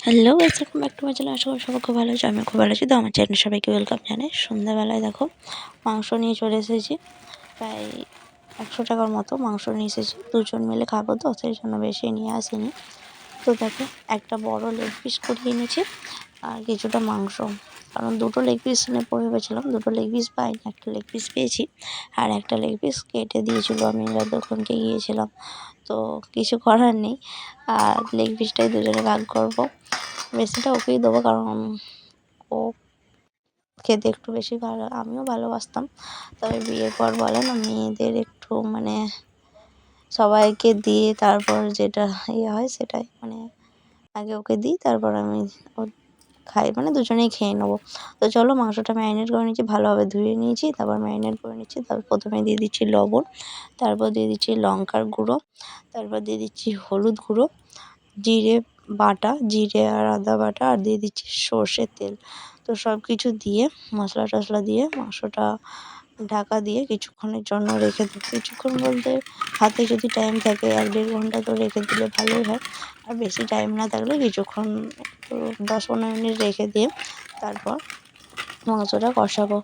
Hello guys, welcome back to my channel. আশা করি সবাই খুব ভালো আছে। আমি খুব ভালো আছি। তো আমার চ্যানেল সবাইকে ওয়েলকাম জানাই। সন্ধ্যাবেলায় দেখো মাংস নিয়ে চলে এসেছি, প্রায় 100 টাকার মতো মাংস নিয়ে এসেছি। দুজন মিলে খাবো তো, সেই জন্য বেশি নিয়ে আসিনি। তো দেখো একটা বড় লেগ পিস করিয়ে এনেছি আর কিছুটা মাংস, কারণ দুটো লেগ পিস ভেবেছিলাম দুটো লেগ পিস পাইনি, একটা লেগ পিস পেয়েছি। আর একটা লেগ পিস কেটে দিয়েছিল, আমি যতক্ষণকে গিয়েছিলাম। তো কিছু করার নেই, আর লেগ পিসটাই দুজনে ভাগ করবো। বেশিটা ওকেই দেবো, কারণ ও খেতে একটু বেশি ভালো, আমিও ভালোবাসতাম। তবে বিয়ের পর বলে না, মেয়েদের একটু সবাইকে দিয়ে তারপর যেটা হয় সেটাই, আগে ওকে দিই, তারপর আমি ও খাই, দুজনেই খেয়ে নেবো। তো চলো মাংসটা ম্যারিনেট করে নিচ্ছি, ভালোভাবে ধুয়ে নিয়েছি, তারপর ম্যারিনেট করে নিচ্ছি। তারপর প্রথমে দিয়ে দিচ্ছি লবণ, তারপর দিয়ে দিচ্ছি লঙ্কার গুঁড়ো, তারপর দিয়ে দিচ্ছি হলুদ গুঁড়ো, জিরে বাটা, জিরে আর আদা বাটা, আর দিয়ে দিচ্ছি সর্ষের তেল। তো সব কিছু দিয়ে মশলা টশলা দিয়ে মাংসটা ঢাকা দিয়ে কিছুক্ষণের জন্য রেখে দেবো। কিছুক্ষণ বলতে হাতে যদি টাইম থাকে 1-1.5 ঘন্টা তো রেখে দিলে ভালোই হয়। আর বেশি টাইম না থাকলে কিছুক্ষণ, একটু 10-15 মিনিট রেখে দিয়ে তারপর মাংসটা কষাবো।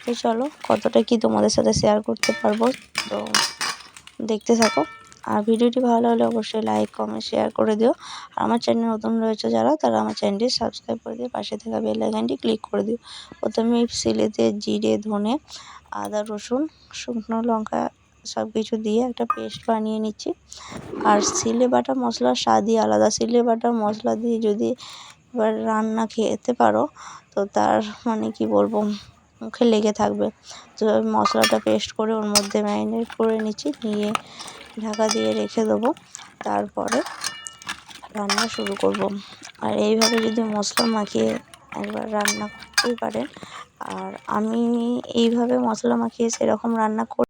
তো চলো কতটা কি তোমাদের সাথে শেয়ার করতে পারবো, তো দেখতে থাকো। আর ভিডিওটি ভালো হলে অবশ্যই লাইক কমেন্ট শেয়ার করে দিও। আর আমার চ্যানেল নতুন রয়েছে যারা, তারা আমার চ্যানেলটি সাবস্ক্রাইব করে দিও, পাশে থাকা বেল আইকনটি ক্লিক করে দিও। প্রথমে শিলেতে জিরে, ধনে, আদা, রসুন, শুকনো লঙ্কা সব কিছু দিয়ে একটা পেস্ট বানিয়ে নিচ্ছি। আর শিলে বাটা মশলার স্বাদই আলাদা। শিলে বাটা মশলা দিয়ে যদি এবার রান্না খেতে পারো, তো তার কি বলবো, মুখে লেগে থাকবে। তো আমি মশলাটা পেস্ট করে ওর মধ্যে ম্যারিনেট করে নিচ্ছি, নিয়ে ঢাকা দিয়ে রেখে দেবো। তারপরে রান্না শুরু করব। আর এইভাবে যদি মশলা মাখিয়ে একবার রান্না করতেই পারেন, আর আমি এইভাবে মশলা মাখিয়ে সেরকম রান্না